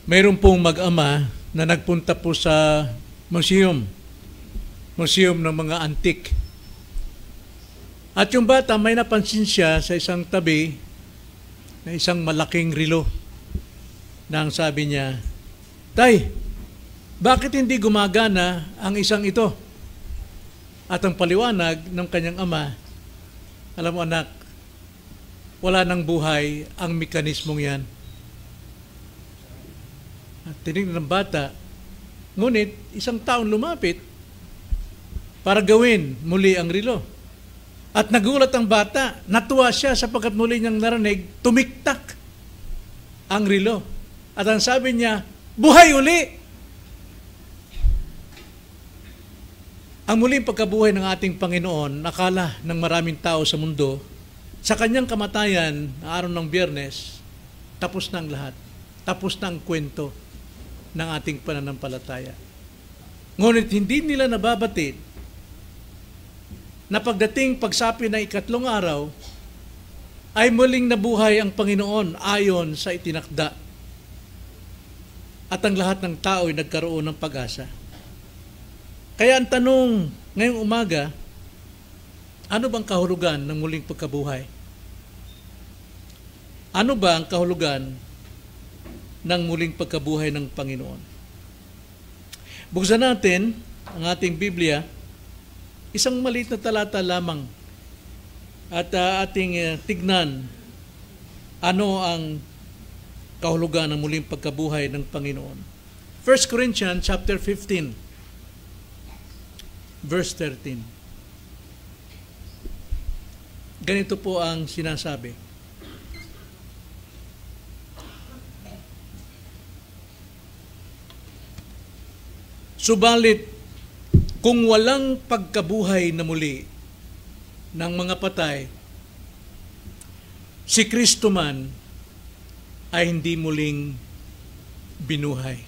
Mayroon pong mag-ama na nagpunta po sa museum ng mga antique. At yung bata, may napansin siya sa isang tabi na isang malaking relo na ang sabi niya, "Tay, bakit hindi gumagana ang isang ito?" At ang paliwanag ng kanyang ama, "Alam mo anak, wala nang buhay ang mekanismong yan." At tinignan ng bata, ngunit isang taon lumapit para gawin muli ang relo. At nagulat ang bata, natuwa siya sapagkat muli niyang narinig, tumiktak ang relo. At ang sabi niya, "Buhay uli!" Ang muling pagkabuhay ng ating Panginoon, nakala ng maraming tao sa mundo, sa kanyang kamatayan, na araw ng Biyernes, tapos na ang lahat. Tapos na ang kwento ng ating pananampalataya. Ngunit hindi nila nababatid na pagdating pagsapi ng ikatlong araw, ay muling nabuhay ang Panginoon ayon sa itinakda. At ang lahat ng tao ay nagkaroon ng pag-asa. Kaya ang tanong ngayong umaga, ano bang kahulugan ng muling pagkabuhay? Ano ba ang kahulugan ng muling pagkabuhay ng Panginoon? Buksan natin ang ating Biblia, isang maliit na talata lamang, at ating tignan ano ang kahulugan ng muling pagkabuhay ng Panginoon. 1 Corinthians chapter 15, verse 13. Ganito po ang sinasabi. "Subalit, kung walang pagkabuhay na muli ng mga patay, si Kristo man ay hindi muling binuhay."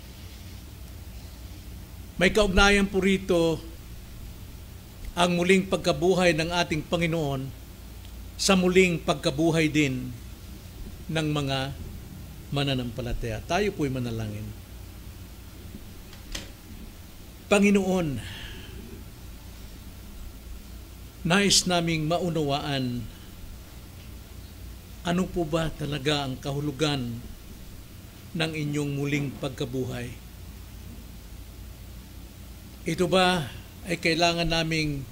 May kaugnayan po rito ang muling pagkabuhay ng ating Panginoon sa muling pagkabuhay din ng mga mananampalataya. Tayo po'y manalangin. Panginoon, nais naming maunawaan ano po ba talaga ang kahulugan ng inyong muling pagkabuhay. Ito ba ay kailangan naming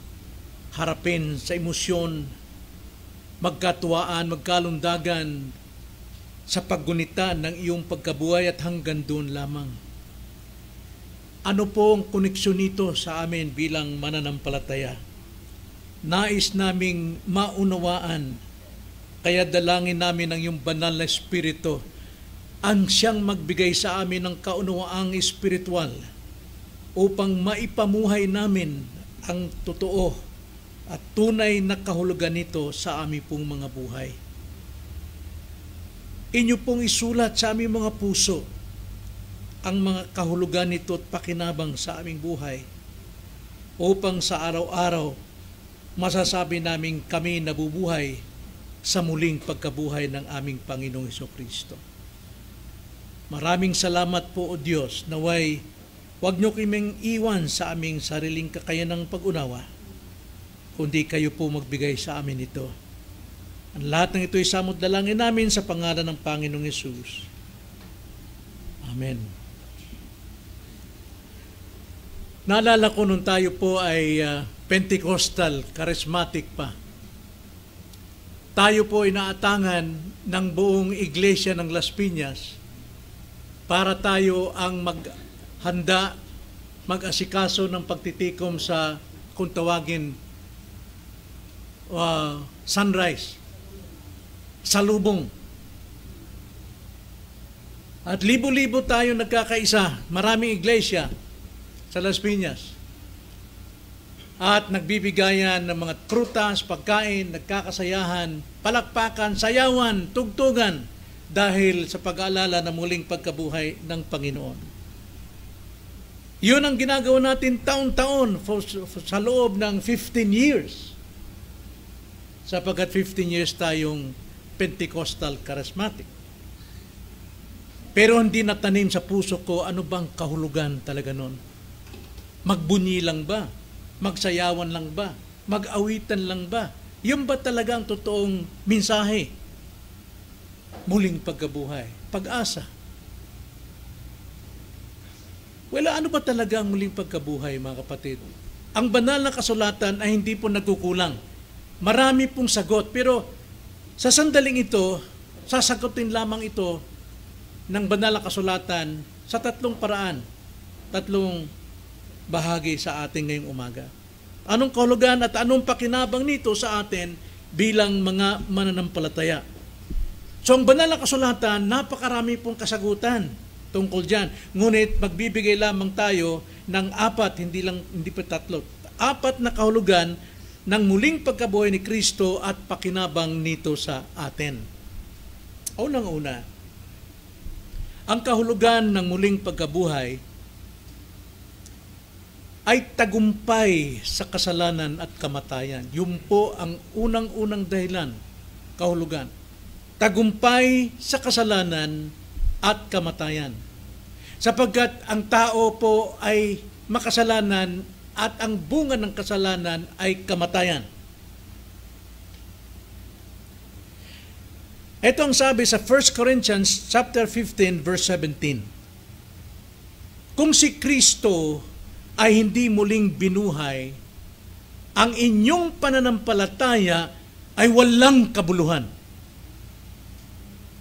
harapin sa emosyon, magkatuwaan, magkalundagan sa paggunita ng iyong pagkabuhay at hanggang doon lamang? Ano po ang koneksyon nito sa amin bilang mananampalataya? Nais naming maunawaan, kaya dalangin namin ang iyong banal na Espiritu ang siyang magbigay sa amin ng kaunawaang espiritual upang maipamuhay namin ang totoo at tunay na kahulugan nito sa aming pong mga buhay. Inyo pong isulat sa aming mga puso ang mga kahulugan nito at pakinabang sa aming buhay upang sa araw-araw masasabi namin kami nabubuhay sa muling pagkabuhay ng aming Panginoong Hesukristo. Maraming salamat po, O Diyos, naway huwag niyo kaming iwan sa aming sariling kakayanang pag-unawa, kundi kayo po magbigay sa amin ito. Ang lahat ng ito ay samot dalangin namin sa pangalan ng Panginoong Hesus. Amen. Naalala ko nung tayo po ay Pentecostal, charismatic pa. Tayo po ay naatangan ng buong iglesia ng Las Piñas para tayo ang maghanda, mag-asikaso ng pagtitikom sa, kung tawagin, sunrise, salubong. At libo-libo tayo nagkakaisa, maraming iglesia sa Las Piñas. At nagbibigayan ng mga prutas, pagkain, nagkakasayahan, palakpakan, sayawan, tugtugan dahil sa pag-aalala ng muling pagkabuhay ng Panginoon. Yun ang ginagawa natin taon-taon sa loob ng 15 years. Sapagkat 15 years tayong Pentecostal charismatic. pero hindi natanim sa puso ko, ano bang kahulugan talaga nun? Magbunyi lang ba? Magsayawan lang ba? Mag-awitan lang ba? Yun ba talaga ang totoong mensahe? Muling pagkabuhay, pag-asa. Wala, ano ba talaga ang muling pagkabuhay, mga kapatid? Ang banal na kasulatan ay hindi po nagkukulang. Marami pong sagot, pero sa sandaling ito, sasagutin lamang ito ng banal na kasulatan sa tatlong paraan, tatlong bahagi sa atin ngayong umaga. Anong kahulugan at anong pakinabang nito sa atin bilang mga mananampalataya? So ang banal na kasulatan, napakarami pong kasagutan tungkol dyan. Ngunit magbibigay lamang tayo ng apat, hindi pa tatlo, apat na kahulugan ng muling pagkabuhay ni Kristo at pakinabang nito sa atin. Unang-una, ang kahulugan ng muling pagkabuhay ay tagumpay sa kasalanan at kamatayan. Yun po ang unang-unang dahilan, kahulugan. Tagumpay sa kasalanan at kamatayan. Sapagkat ang tao po ay makasalanan at ang bunga ng kasalanan ay kamatayan. Ito ang sabi sa 1 Corinthians chapter 15 verse 17. Kung si Kristo ay hindi muling binuhay, ang inyong pananampalataya ay walang kabuluhan.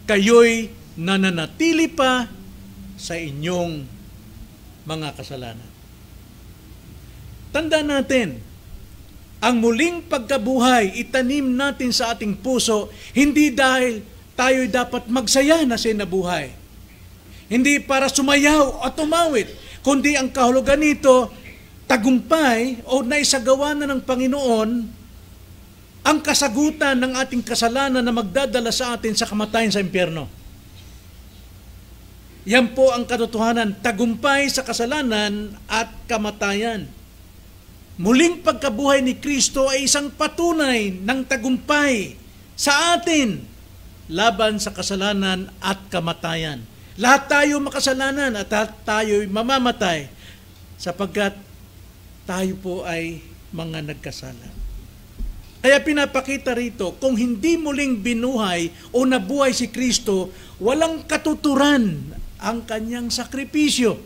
Kayo'y nananatili pa sa inyong mga kasalanan. Tandaan natin, ang muling pagkabuhay itanim natin sa ating puso, hindi dahil tayo'y dapat magsaya na sinabuhay. Hindi para sumayaw at tumawid, kundi ang kahulugan nito, tagumpay o naisagawa na ng Panginoon ang kasagutan ng ating kasalanan na magdadala sa atin sa kamatayan sa impyerno. Yan po ang katotohanan, tagumpay sa kasalanan at kamatayan. Muling pagkabuhay ni Kristo ay isang patunay ng tagumpay sa atin laban sa kasalanan at kamatayan. Lahat tayo makasalanan at tayo'y mamamatay sapagkat tayo po ay mga nagkasala. Kaya pinapakita rito, kung hindi muling binuhay o nabuhay si Kristo, walang katuturan ang kanyang sakripisyo.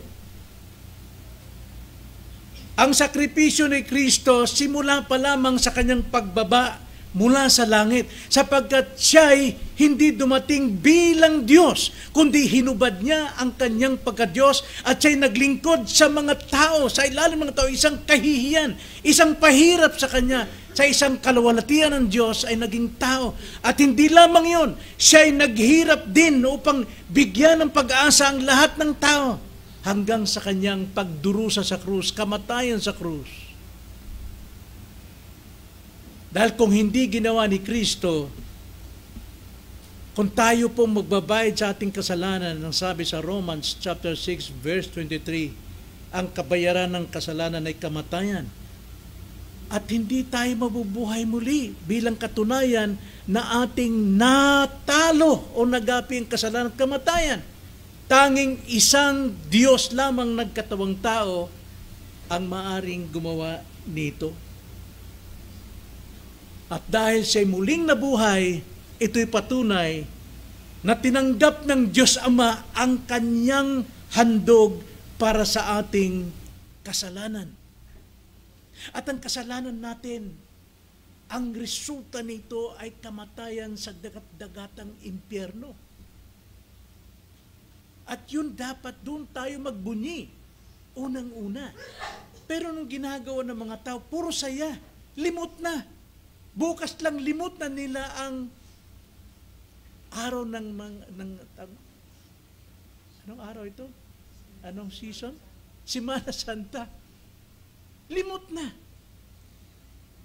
Ang sakripisyo ni Kristo simula pa lamang sa kanyang pagbaba mula sa langit, sapagkat siya'y hindi dumating bilang Diyos, kundi hinubad niya ang kanyang pagka-Diyos at siya'y naglingkod sa mga tao, sa ilalim ng mga tao, isang kahihiyan, isang pahirap sa kanya, sa isang kaluwalhatian ng Diyos ay naging tao. At hindi lamang yon, siya'y naghirap din upang bigyan ng pag-asa ang lahat ng tao hanggang sa kanyang pagdurusa sa krus, kamatayan sa krus. Dahil kung hindi ginawa ni Kristo, kung tayo po magbabayad sa ating kasalanan, ang sabi sa Romans chapter 6 verse 23, ang kabayaran ng kasalanan ay kamatayan. At hindi tayo mabubuhay muli bilang katunayan na ating natalo o nagapi ang kasalanan at kamatayan. Tanging isang Diyos lamang nagkatawang tao ang maaring gumawa nito. At dahil siya'y muling nabuhay, ito'y patunay na tinanggap ng Diyos Ama ang kanyang handog para sa ating kasalanan. At ang kasalanan natin, ang resulta nito ay kamatayan sa dagat-dagatang impyerno. At yun dapat doon tayo magbunyi, unang-una. Pero nung ginagawa ng mga tao, puro saya, limot na. Bukas lang limot na nila ang araw anong araw ito? Anong season? Semana Santa. Limot na.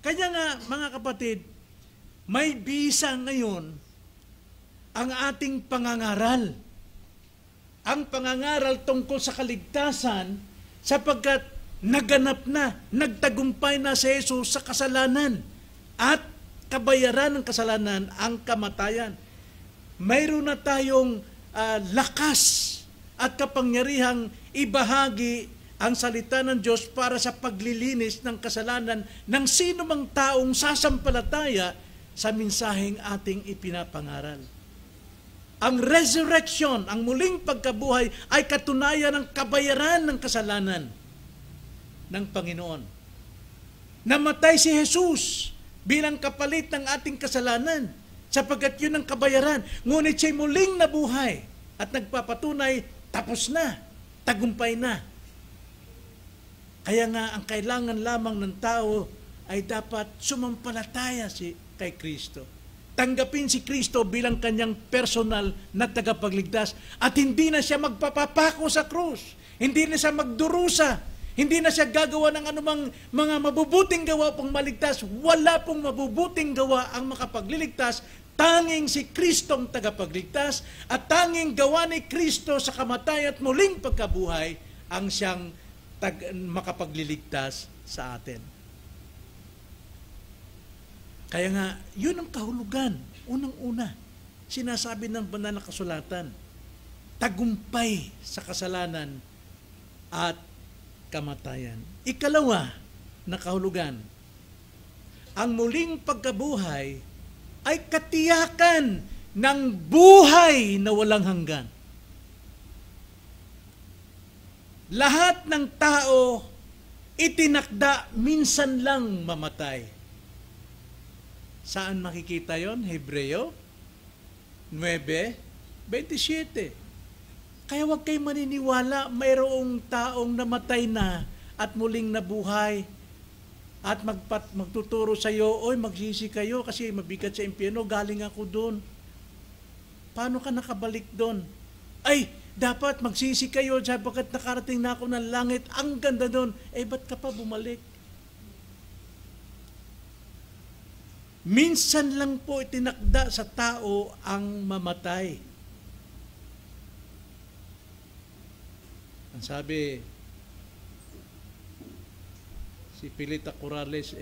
Kaya nga, mga kapatid, may bisa ngayon ang ating pangangaral. Ang pangangaral tungkol sa kaligtasan sapagkat naganap na, nagtagumpay na si Jesus sa kasalanan. At kabayaran ng kasalanan ang kamatayan. Mayroon na tayong lakas at kapangyarihang ibahagi ang salita ng Diyos para sa paglilinis ng kasalanan ng sino mang taong sasampalataya sa mensaheng ating ipinapangaral. Ang resurrection, ang muling pagkabuhay, ay katunayan ng kabayaran ng kasalanan ng Panginoon. Namatay si Jesus bilang kapalit ng ating kasalanan, sapagkat yun ang kabayaran. Ngunit siya'y muling nabuhay at nagpapatunay, tapos na, tagumpay na. Kaya nga, ang kailangan lamang ng tao ay dapat sumampalataya kay Kristo. Tanggapin si Kristo bilang kanyang personal na tagapagligtas at hindi na siya magpapapako sa krus. Hindi na siya magdurusa. Hindi na siya gagawa ng anumang mga mabubuting gawa pang maligtas. Wala pong mabubuting gawa ang makapagliligtas. Tanging si Kristong tagapagligtas at tanging gawa ni Kristo sa kamatayan at muling pagkabuhay ang siyang makapagliligtas sa atin. Kaya nga, yun ang kahulugan. Unang-una, sinasabi ng banal na kasulatan, tagumpay sa kasalanan at kamatayan. Ikalawa na kahulugan, ang muling pagkabuhay ay katiyakan ng buhay na walang hanggan. Lahat ng tao itinakda minsan lang mamatay. Saan makikita yon? Hebreo 9:27. Kaya huwag kayo maniniwala mayroong taong namatay na at muling nabuhay at magtuturo sa iyo, oy, magsisi kayo kasi mabigat sa impyerno, galing ako doon. Paano ka nakabalik doon? Ay, dapat magsisi kayo sapagkat nakarating na ako ng langit. Ang ganda doon. Eh, ba't ka pa bumalik? Minsan lang po itinakda sa tao ang mamatay. Ang sabi, si Pilita Corrales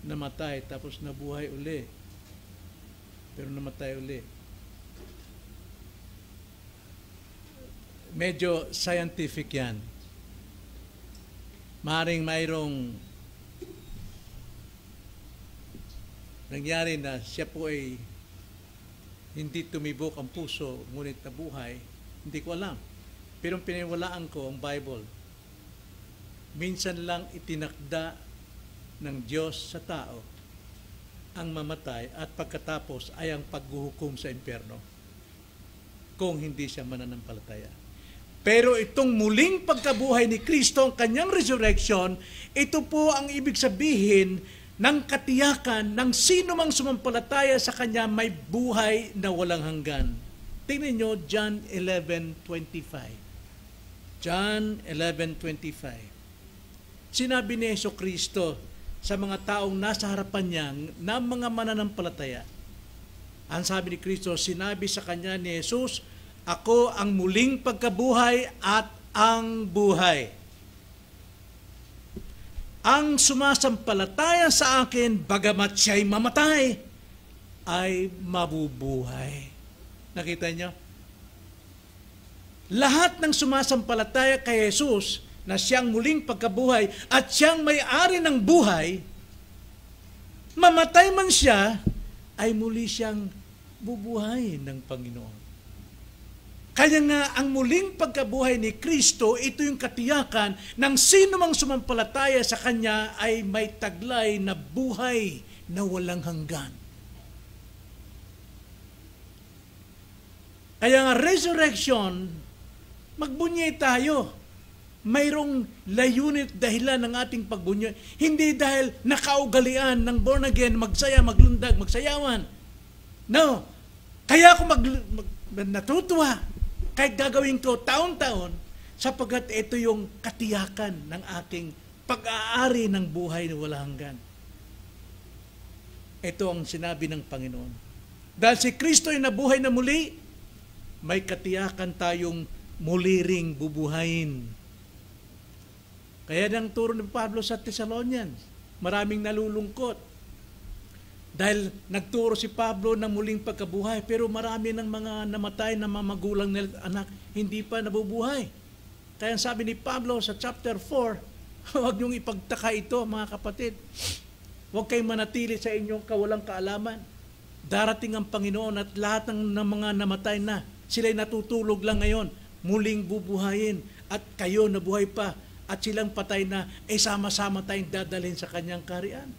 namatay tapos nabuhay uli. Pero namatay uli. Medyo scientific yan. Maring mayroong nangyari na siya po ay hindi tumibok ang puso, ngunit nabuhay. Hindi ko alam. Pero piniwalaan ko ang Bible. Minsan lang itinakda ng Diyos sa tao ang mamatay at pagkatapos ay ang paghuhukom sa impyerno kung hindi siya mananampalataya. Pero itong muling pagkabuhay ni Kristo, ang kanyang resurrection, ito po ang ibig sabihin ng katiyakan ng sino mang sumampalataya sa kanya may buhay na walang hanggan. Tingnan nyo, John 11:25. John 11:25. Sinabi ni Jesucristo sa mga taong nasa harapan niya na mga mananampalataya. Ang sabi ni Kristo, sinabi sa kanya ni Jesus, ako ang muling pagkabuhay at ang buhay. Ang sumasampalataya sa akin, bagamat siya'y mamatay, ay mabubuhay. Nakita niyo? Lahat ng sumasampalataya kay Jesus na siyang muling pagkabuhay at siyang may-ari ng buhay, mamatay man siya, ay muli siyang bubuhayin ng Panginoon. Kaya nga, ang muling pagkabuhay ni Kristo, ito yung katiyakan ng sino mang sumampalataya sa Kanya ay may taglay na buhay na walang hanggan. Kaya nga, resurrection, magbunyay tayo. Mayroong layunin at dahilan ng ating pagbunyay. Hindi dahil nakaugalian ng born again, magsaya, maglundag, magsayawan. No. Kaya ako natutuwa. Kahit gagawin ko taon-taon, sapagkat ito yung katiyakan ng aking pag-aari ng buhay na walang hanggan. Ito ang sinabi ng Panginoon. Dahil si Kristo ay nabuhay na muli, may katiyakan tayong muli ring bubuhayin. Kaya nang turo ni Pablo sa Thessalonians, maraming nalulungkot. Dahil nagturo si Pablo ng muling pagkabuhay, pero marami ng mga namatay na mga magulang nila anak, hindi pa nabubuhay. Kaya sabi ni Pablo sa chapter 4, huwag niyong ipagtaka ito mga kapatid. Huwag kayong manatili sa inyong kawalang kaalaman. Darating ang Panginoon at lahat ng mga namatay na, sila'y natutulog lang ngayon, muling bubuhayin at kayo nabuhay pa at silang patay na, sama-sama tayong dadalhin sa kanyang kaharian.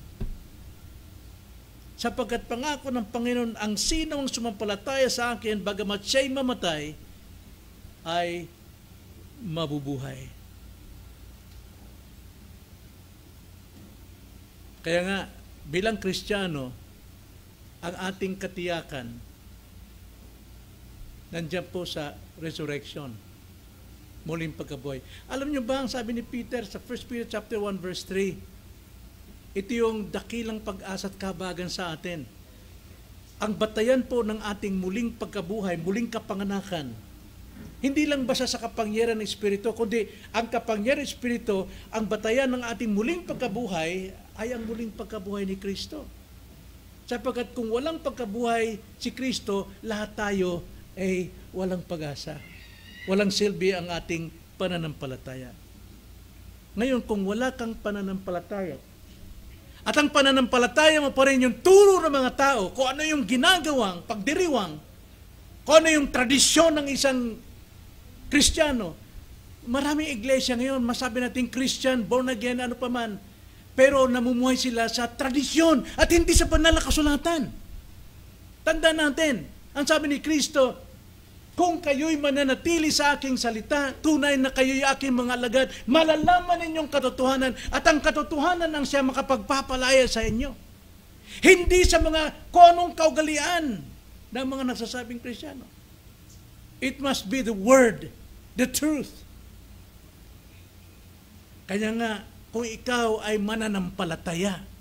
Sapagkat pangako ng Panginoon, ang sinong sumampalataya sa akin, bagamat siya'y mamatay, ay mabubuhay. Kaya nga, bilang Kristiyano, ang ating katiyakan, nandiyan po sa resurrection, muling pagkabuhay. Alam niyo ba ang sabi ni Peter sa 1 Peter chapter 1 verse 3? Ito yung dakilang pag-asa at kabagan sa atin. Ang batayan po ng ating muling pagkabuhay, muling kapanganakan, hindi lang basta sa kapangyarihan ng Espiritu, kundi ang kapangyarihan ng Espiritu, ang batayan ng ating muling pagkabuhay ay ang muling pagkabuhay ni Kristo. Sapagkat kung walang pagkabuhay si Kristo, lahat tayo ay walang pag-asa. Walang silbi ang ating pananampalataya. Ngayon, kung wala kang pananampalataya, at ang pananampalataya mo pa rin yung turo ng mga tao, kung ano yung ginagawang pagdiriwang, kung ano yung tradisyon ng isang Kristiyano. Maraming iglesia ngayon, masabi natin Christian, born again, ano pa man, pero namumuhay sila sa tradisyon at hindi sa banal na kasulatan. Tandaan natin, ang sabi ni Kristo, kung kayo'y mananatili sa aking salita, tunay na kayo'y aking mga alagad, malalaman ninyong katotohanan at ang katotohanan ang siya makapagpapalaya sa inyo. Hindi sa mga konong kaugalian ng mga nagsasabing Kristiyano. It must be the word, the truth. Kaya nga, kung ikaw ay mananampalataya,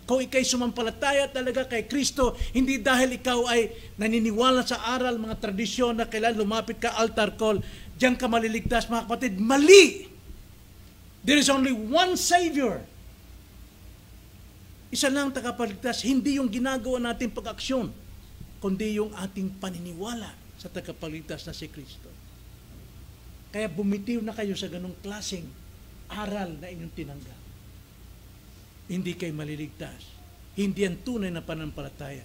kung ikay sumampalataya talaga kay Kristo, hindi dahil ikaw ay naniniwala sa aral, mga tradisyon na kailan lumapit ka, altar call, diyan ka maliligtas, mga kapatid, mali! There is only one Savior. Isa lang tagapagligtas, hindi yung ginagawa natin pag-aksyon, kundi yung ating paniniwala sa tagapagligtas na si Kristo. Kaya bumitiw na kayo sa ganong klaseng aral na inyong tinanggap. Hindi kayo maliligtas. Hindi ang tunay na pananampalataya.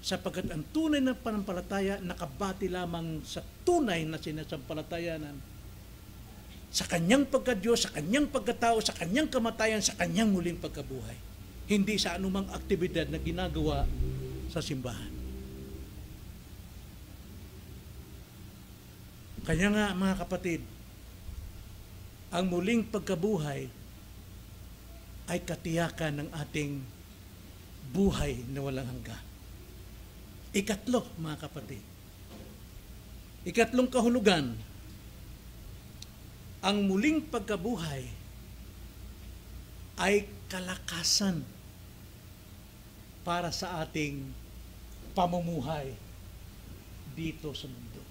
Sapagkat ang tunay na pananampalataya nakabati lamang sa tunay na sinasampalatayanan, sa kanyang pagka-Diyos, sa kanyang pagkatao, sa kanyang kamatayan, sa kanyang muling pagkabuhay. Hindi sa anumang aktibidad na ginagawa sa simbahan. Kaya nga mga kapatid, ang muling pagkabuhay ay katiyakan ng ating buhay na walang hanggan. Ikatlo, mga kapatid. Ikatlong kahulugan, ang muling pagkabuhay ay kalakasan para sa ating pamumuhay dito sa mundo.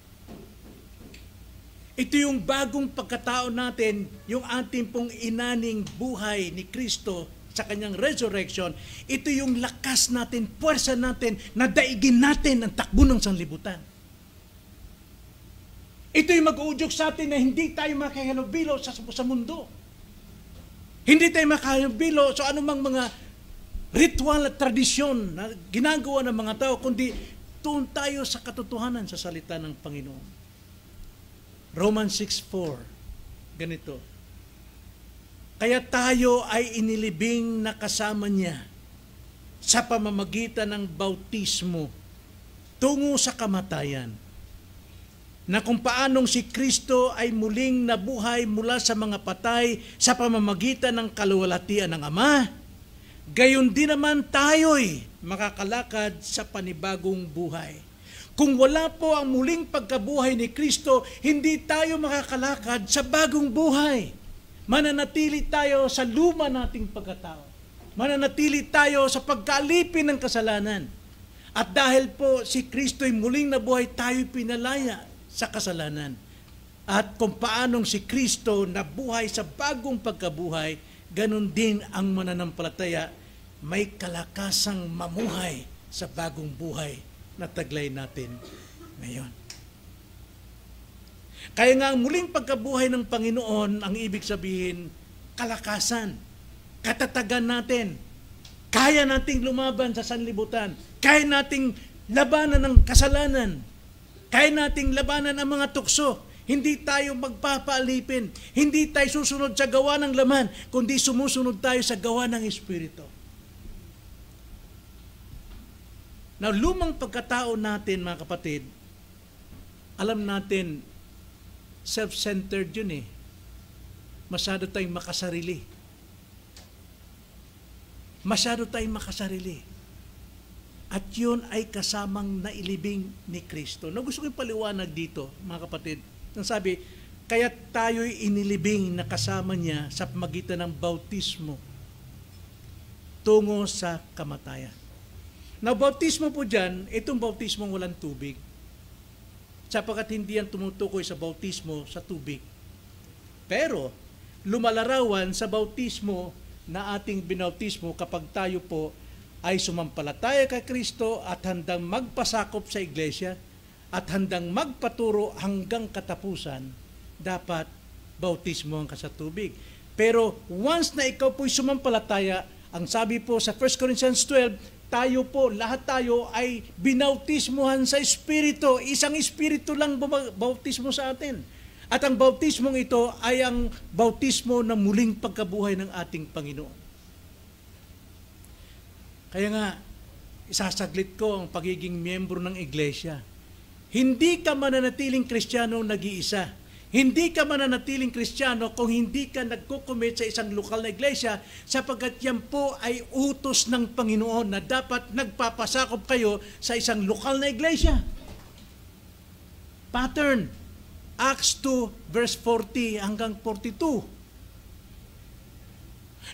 Ito yung bagong pagkatao natin, yung ating pong inaning buhay ni Kristo sa kanyang resurrection. Ito yung lakas natin, puwersa natin, na daigin natin ang takbo ng sanlibutan. Ito yung mag-uudyok sa atin na hindi tayo makahalubilo sa mundo. Hindi tayo makahalubilo sa anumang mga ritual at tradisyon na ginagawa ng mga tao, kundi tuon tayo sa katotohanan sa salita ng Panginoon. Romans 6:4, ganito. Kaya tayo ay inilibing na kasama niya sa pamamagitan ng bautismo tungo sa kamatayan, na kung paanong si Kristo ay muling nabuhay mula sa mga patay sa pamamagitan ng kaluwalhatian ng Ama, gayon din naman tayo'y makakalakad sa panibagong buhay. Kung wala po ang muling pagkabuhay ni Kristo, hindi tayo makakalakad sa bagong buhay. Mananatili tayo sa luma nating pagkatao. Mananatili tayo sa pagkalipin ng kasalanan. At dahil po si Kristo'y muling nabuhay, tayo'y pinalaya sa kasalanan. At kung paanong si Kristo nabuhay sa bagong pagkabuhay, ganun din ang mananampalataya may kalakasang mamuhay sa bagong buhay na taglay natin ngayon. Kaya nga ang muling pagkabuhay ng Panginoon, ang ibig sabihin, kalakasan, katatagan natin. Kaya nating lumaban sa sanlibutan. Kaya nating labanan ng kasalanan. Kaya nating labanan ang mga tukso. Hindi tayo magpapaalipin. Hindi tayo susunod sa gawa ng laman, kundi sumusunod tayo sa gawa ng Espiritu. Now, lumang pagkatao natin, mga kapatid, alam natin, self-centered yun eh. Masyado tayong makasarili. Masyado tayong makasarili. At yun ay kasamang nailibing ni Kristo. Na gusto ko yung paliwanag dito, mga kapatid. Nang sabi, kaya tayo'y inilibing na kasama niya sa pamagitan ng bautismo tungo sa kamatayan. Now, bautismo po dyan, itong bautismo walang tubig. Sapagkat hindi yan tumutukoy sa bautismo sa tubig. Pero, lumalarawan sa bautismo na ating binautismo kapag tayo po ay sumampalataya kay Kristo at handang magpasakop sa iglesia at handang magpaturo hanggang katapusan, dapat bautismo ang sa tubig. Pero once na ikaw po'y sumampalataya, ang sabi po sa 1 Corinthians 12, tayo po, lahat tayo ay binautismuhan sa Espiritu. Isang Espiritu lang bautismo sa atin. At ang bautismong ito ay ang bautismo ng muling pagkabuhay ng ating Panginoon. Kaya nga, isasaglit ko ang pagiging miyembro ng iglesia. Hindi ka mananatiling Kristiyano nag-iisa. Hindi ka mananatiling Kristiyano kung hindi ka nagkukomit sa isang lokal na iglesia, sapagkat yan po ay utos ng Panginoon na dapat nagpapasakop kayo sa isang lokal na iglesia. Pattern, Acts 2 verse 40 hanggang 42.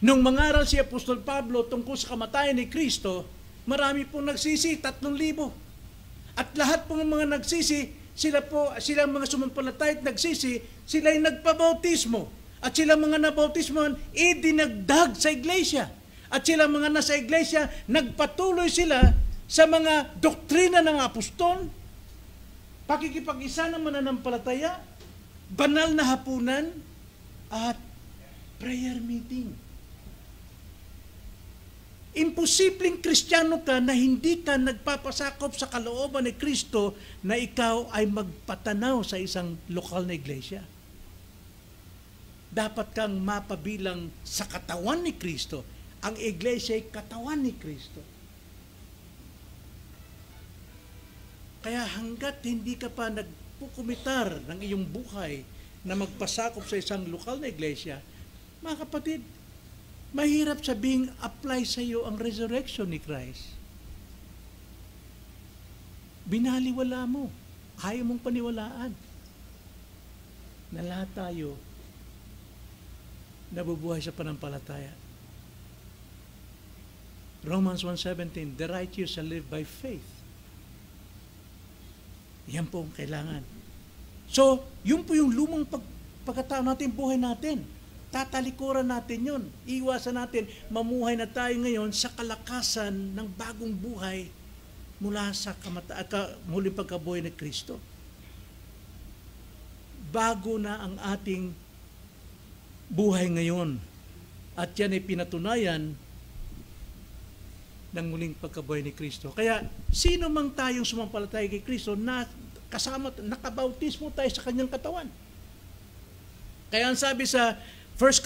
Nung mangaral si Apostol Pablo tungkol sa kamatayan ni Kristo, marami pong nagsisi, 3,000. At lahat pong mga nagsisi, silang mga sumampalataya at nagsisi, sila ay nagpabautismo. At silang mga nabautismohan, idinagdag sa iglesia. At silang mga nasa iglesia, nagpatuloy sila sa mga doktrina ng apostol, pakikipag-isa ng mananampalataya, banal na hapunan, at prayer meeting. Imposibleng Kristiyano ka na hindi ka nagpapasakop sa kalooban ni Kristo na ikaw ay magpatanaw sa isang lokal na iglesia. Dapat kang mapabilang sa katawan ni Kristo. Ang iglesia ay katawan ni Kristo. Kaya hanggat hindi ka pa nagpukumitar ng iyong buhay na magpasakop sa isang lokal na iglesia, mga kapatid, mahirap sabing apply sa iyo ang resurrection ni Christ. Binaliwala mo. Ayaw mong paniwalaan na lahat tayo nabubuhay sa panampalataya. Romans 1:17, the righteous shall live by faith. Yan po ang kailangan. So, yun po yung lumang pagkatao natin, buhay natin. Tatalikuran natin yun. Iwasan natin, mamuhay na tayo ngayon sa kalakasan ng bagong buhay mula sa muling pagkabuhay ni Kristo. Bago na ang ating buhay ngayon. At yan ay pinatunayan ng muling pagkabuhay ni Kristo. Kaya, sino mang tayong sumampalataya kay Kristo na kasama, nakabautismo tayo sa kanyang katawan. Kaya ang sabi sa 2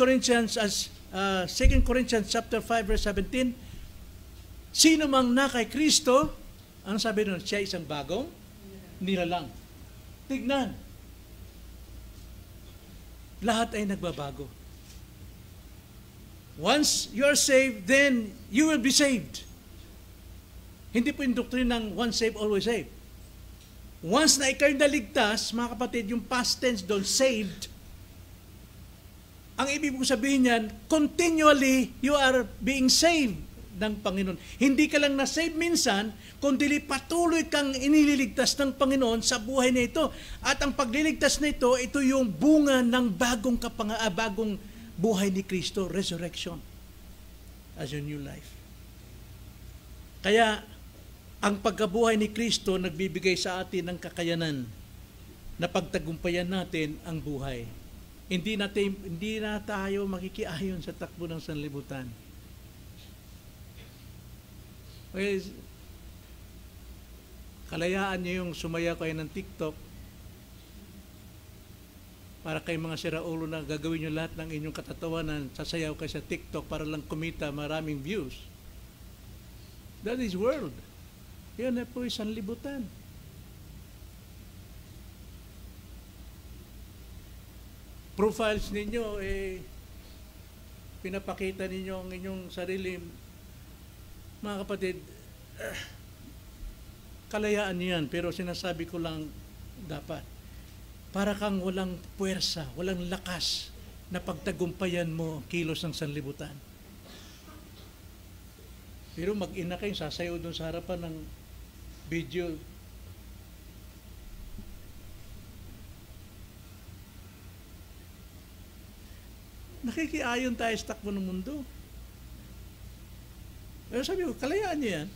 Corinthians chapter 5 verse 17, sino mang na kay Kristo, ang sabi doon, siya isang bagong nilalang. Tignan. Lahat ay nagbabago. Once you are saved, then you will be saved. Hindi po yung doktrina ng once saved, always saved. Once na ikaw yung naligtas, mga kapatid, yung past tense doon, saved, ang ibig kong sabihin niyan, continually you are being saved ng Panginoon. Hindi ka lang na-save minsan, kundi patuloy kang inililigtas ng Panginoon sa buhay na ito. At ang pagliligtas na ito, ito yung bunga ng bagong buhay ni Kristo, resurrection as your new life. Kaya, ang pagkabuhay ni Kristo nagbibigay sa atin ng kakayanan na pagtagumpayan natin ang buhay. Hindi na tayo makikiayon sa takbo ng sanlibutan. Well, kalayaan niyo yung sumaya kayo ng TikTok para kay mga siraulo na gagawin niyo lahat ng inyong katatawanan, sasayaw kayo sa TikTok para lang kumita maraming views. That is world. Yan na po isang libutan. Profiles ninyo, pinapakita ninyo ang inyong sarili. Mga kapatid, kalayaan niyo yan, pero sinasabi ko lang dapat, para kang walang puwersa, walang lakas na pagtagumpayan mo kilos ng sanlibutan. Pero mag-ina kayo, sasayaw doon sa harapan ng video. Nakikiayon tayo sa takbo ng mundo. Pero sabi ko, kalayaan niyo yan.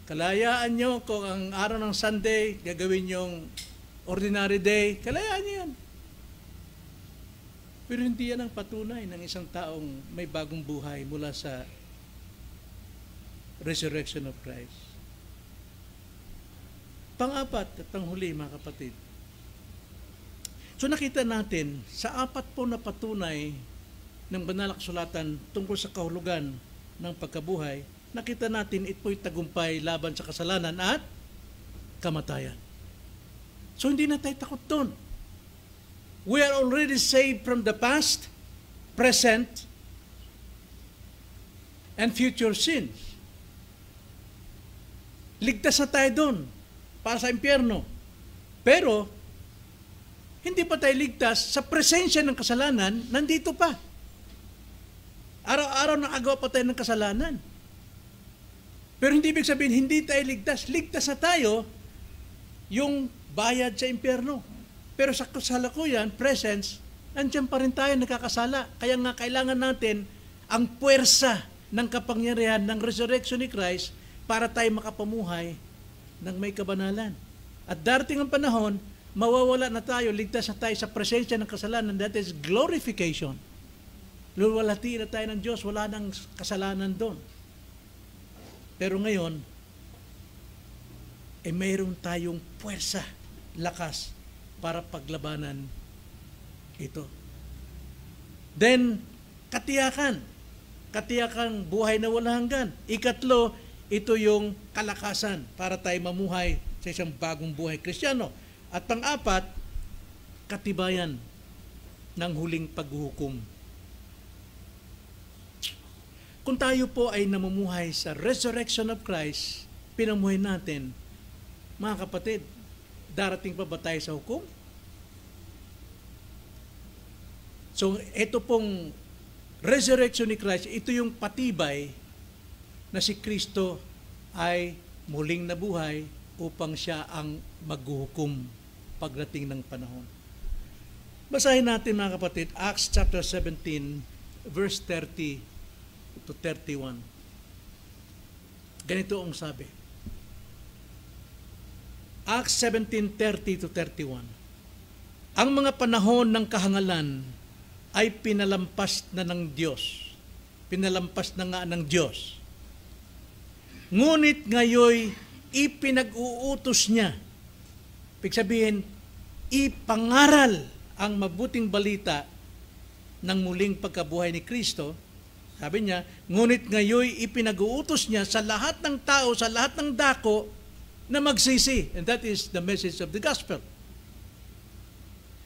Kalayaan niyo kung ang araw ng Sunday, gagawin yung ordinary day, kalayaan niyo yan. Pero hindi yan ang patunay ng isang taong may bagong buhay mula sa resurrection of Christ. Pang-apat at panghuli, mga kapatid. So nakita natin, sa apat po na patunay ng banal na kasulatan tungkol sa kahulugan ng pagkabuhay, nakita natin ito'y tagumpay laban sa kasalanan at kamatayan. So hindi na tayo takot doon. We are already saved from the past, present, and future sins. Ligtas na tayo doon para sa impyerno. Pero, hindi pa tayo ligtas sa presensya ng kasalanan, nandito pa. Araw-araw nakagawa pa tayo ng kasalanan. Pero hindi ibig sabihin, hindi tayo ligtas. Ligtas na tayo yung bayad sa impyerno. Pero sa kasalukuyan, presence, nandiyan pa rin tayo nakakasala. Kaya nga kailangan natin ang puwersa ng kapangyarihan ng resurrection ni Christ para tayo makapamuhay ng may kabanalan. At darating ang panahon, mawawala na tayo, ligtas na tayo sa presensya ng kasalanan. That is glorification. Luwalhati na tayo ng Diyos, wala nang kasalanan doon. Pero ngayon, mayroon tayong puwersa, lakas, para paglabanan ito. Then, katiyakan buhay na walang hanggan. Ikatlo, ito yung kalakasan para tayo mamuhay sa isang bagong buhay Kristiyano. At pang-apat, katibayan ng huling paghuhukom. Kung tayo po ay namumuhay sa resurrection of Christ, pinamuhay natin, mga kapatid, darating pa ba tayo sa hukom? So, ito pong resurrection ni Christ, ito yung patibay na si Kristo ay muling nabuhay upang siya ang maghuhukom pagdating ng panahon. Basahin natin, mga kapatid, Acts chapter 17, verse 30 to 31. Ganito ang sabi. Acts 17:30 to 31. Ang mga panahon ng kahangalan ay pinalampas na ng Diyos. Pinalampas na nga ng Diyos. Ngunit ngayoy ipinag-uutos niya. Ibig sabihin, ipangaral ang mabuting balita ng muling pagkabuhay ni Kristo. Sabi niya, ngunit ngayoy ipinag-uutos niya sa lahat ng tao, sa lahat ng dako, na magsisi. And that is the message of the gospel.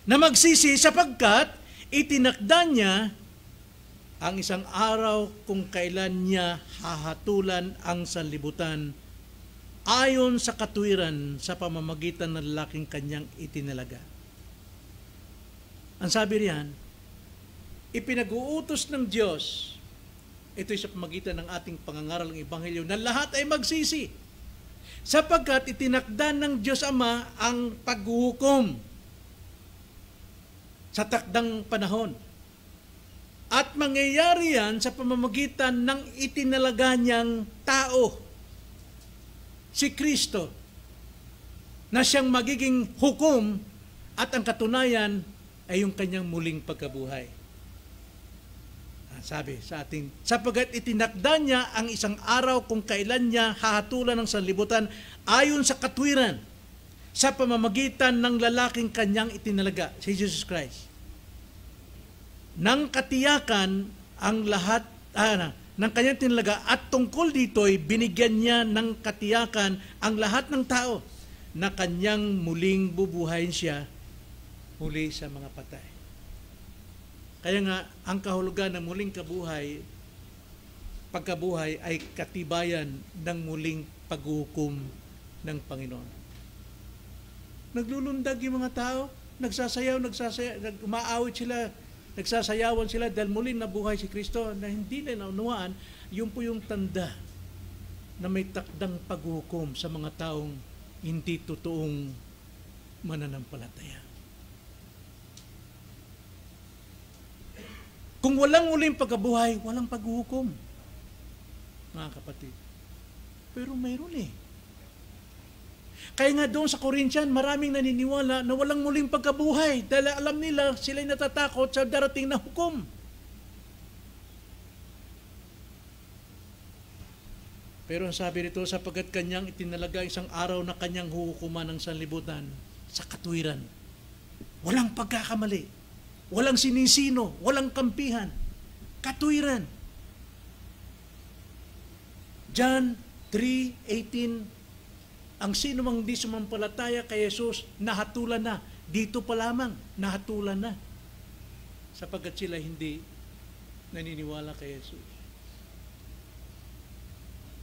Na magsisi sapagkat itinakda niya ang isang araw kung kailan niya hahatulan ang sanlibutan ayon sa katuwiran sa pamamagitan ng lalaking kanyang itinalaga. Ang sabi riyan, ipinag-uutos ng Diyos, ito'y sa pamamagitan ng ating pangangaral ng Ebanghelyo, na lahat ay magsisi, sapagkat itinakda ng Diyos Ama ang paghuhukom sa takdang panahon. At mangyayari yan sa pamamagitan ng itinalaga niyang tao, si Kristo, na siyang magiging hukom at ang katunayan ay yung kanyang muling pagkabuhay. Sabi sa ating, sapagkat itinakda niya ang isang araw kung kailan niya hahatulan ng sanlibutan ayon sa katwiran sa pamamagitan ng lalaking kanyang itinalaga, si Jesus Christ. Nang katiyakan ang lahat ng kanyang tinalaga at tungkol dito'y binigyan niya ng katiyakan ang lahat ng tao na kanyang muling bubuhayin siya muli sa mga patay. Kaya nga, ang kahulugan ng muling pagkabuhay ay katibayan ng muling paghuhukom ng Panginoon. Naglulundag yung mga tao, nagsasayaw, umaawit sila, nagsasayawan sila dahil muling nabuhay si Kristo na hindi nila naunawaan, yun po yung tanda na may takdang paghuhukom sa mga taong hindi totoong mananampalataya. Kung walang muling pagkabuhay, walang paghuhukom, mga kapatid. Pero mayroon eh. Kaya nga doon sa Corinthian, maraming naniniwala na walang muling pagkabuhay dahil alam nila sila'y natatakot sa darating na hukom. Pero ang sabi nito, sapagkat kanyang itinalaga isang araw na kanyang huhukuman ng sanlibutan sa katwiran. Walang pagkakamali. Walang sinisino, walang kampihan. Katwiran. John 3:18, ang sino mang di sumampalataya kay Jesus, nahatulan na. Dito pa lamang, nahatulan na. Sapagkat sila hindi naniniwala kay Jesus.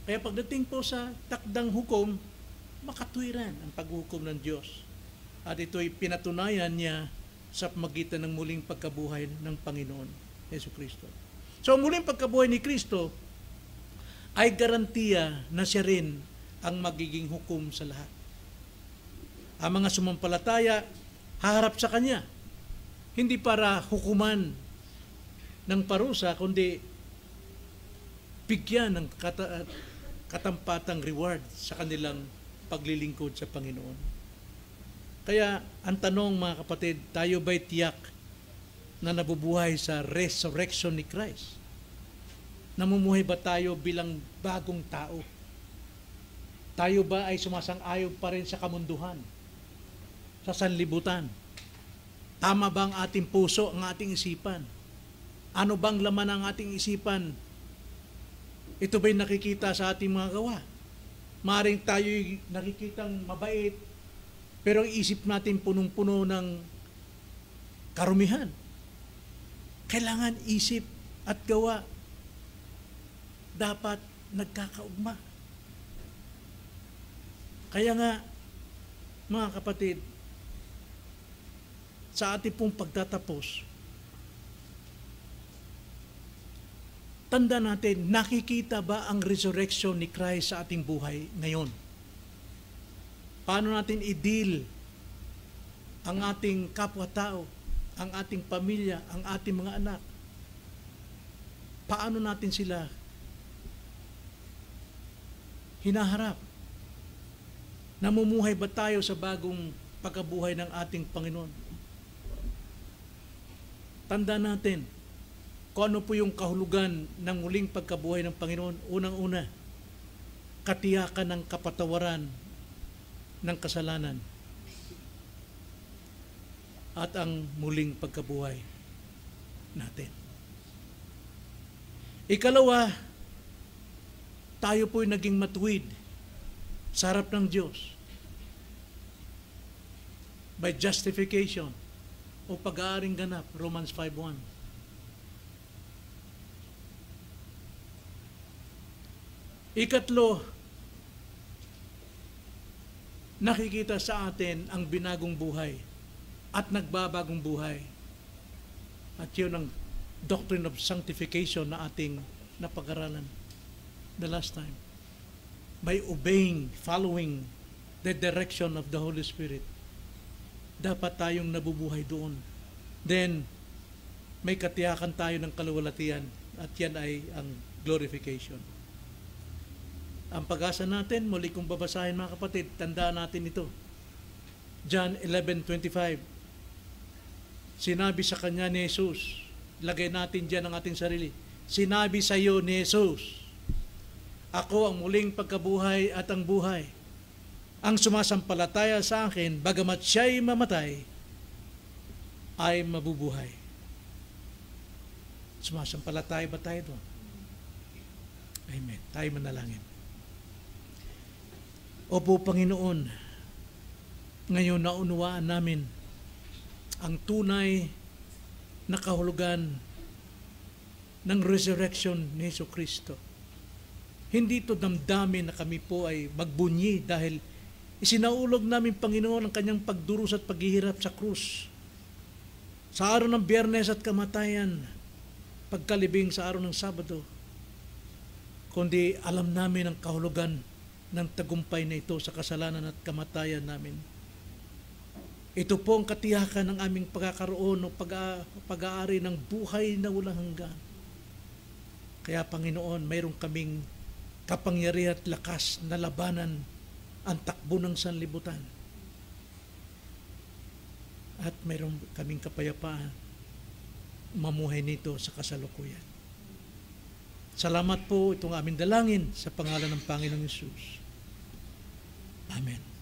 Kaya pagdating po sa takdang hukom, makatwiran ang paghuhukom ng Diyos. At ito'y pinatunayan niya sa pamagitan ng muling pagkabuhay ng Panginoon Jesucristo. So, ang muling pagkabuhay ni Kristo ay garantiya na siya rin ang magiging hukom sa lahat. Ang mga sumampalataya, haharap sa Kanya. Hindi para hukuman ng parusa, kundi bigyan ng katampatang reward sa kanilang paglilingkod sa Panginoon. Kaya, ang tanong mga kapatid, tayo ba'y tiyak na nabubuhay sa resurrection ni Christ? Namumuhay ba tayo bilang bagong tao? Tayo ba ay sumasang-ayon pa rin sa kamunduhan? Sa sanlibutan? Tama ba ang ating puso, ang ating isipan? Ano bang laman ng ating isipan? Ito ba'y nakikita sa ating mga gawa? Maring tayo'y nakikitang mabait, pero ang isip natin punong-puno ng karumihan. Kailangan isip at gawa dapat nagkakaugma. Kaya nga, mga kapatid, sa ating pong pagtatapos, tanda natin, nakikita ba ang resurrection ni Christ sa ating buhay ngayon? Paano natin i-deal ang ating kapwa-tao, ang ating pamilya, ang ating mga anak? Paano natin sila hinaharap? Namumuhay ba tayo sa bagong pagkabuhay ng ating Panginoon? Tanda natin kung ano po yung kahulugan ng muling pagkabuhay ng Panginoon. Unang-una, katiyakan ng kapatawaran ng kasalanan at ang muling pagkabuhay natin. Ikalawa, tayo po'y naging matuwid sa harap ng Diyos by justification o pag-aaring ganap, Romans 5:1. Ikatlo, nakikita sa atin ang binagong buhay at nagbabagong buhay. At yun ang doctrine of sanctification na ating napag-aralan the last time. By obeying, following the direction of the Holy Spirit, dapat tayong nabubuhay doon. Then, may katiyakan tayo ng kaluwalhatian at yan ay ang glorification. Ang pag-asa natin, muli kong babasahin mga kapatid, tandaan natin ito. John 11:25. Sinabi sa kanya ni Jesus, lagay natin dyan ang ating sarili. Sinabi sa iyo ni Jesus, ako ang muling pagkabuhay at ang buhay. Ang sumasampalataya sa akin, bagamat siya'y mamatay, ay mabubuhay. Sumasampalataya ba tayo doon? Amen. Tayo manalangin. Opo, Panginoon, ngayon naunawaan namin ang tunay na kahulugan ng resurrection ni Jesucristo. Hindi ito damdamin na kami po ay magbunyi dahil isinaulog namin, Panginoon, ang kanyang pagdurusa at paghihirap sa krus. Sa araw ng Biyernes at kamatayan, pagkalibing sa araw ng Sabado, kundi alam namin ang kahulugan ng tagumpay na ito sa kasalanan at kamatayan namin. Ito po ang katiyakan ng aming pagkakaroon o pag-aari ng buhay na walang hanggan. Kaya, Panginoon, mayroon kaming kapangyarihan at lakas na labanan ang takbo ng sanlibutan. At mayroon kaming kapayapaan mamuhay nito sa kasalukuyan. Salamat po, itong aming dalangin sa pangalan ng Panginoong Hesus. Amen.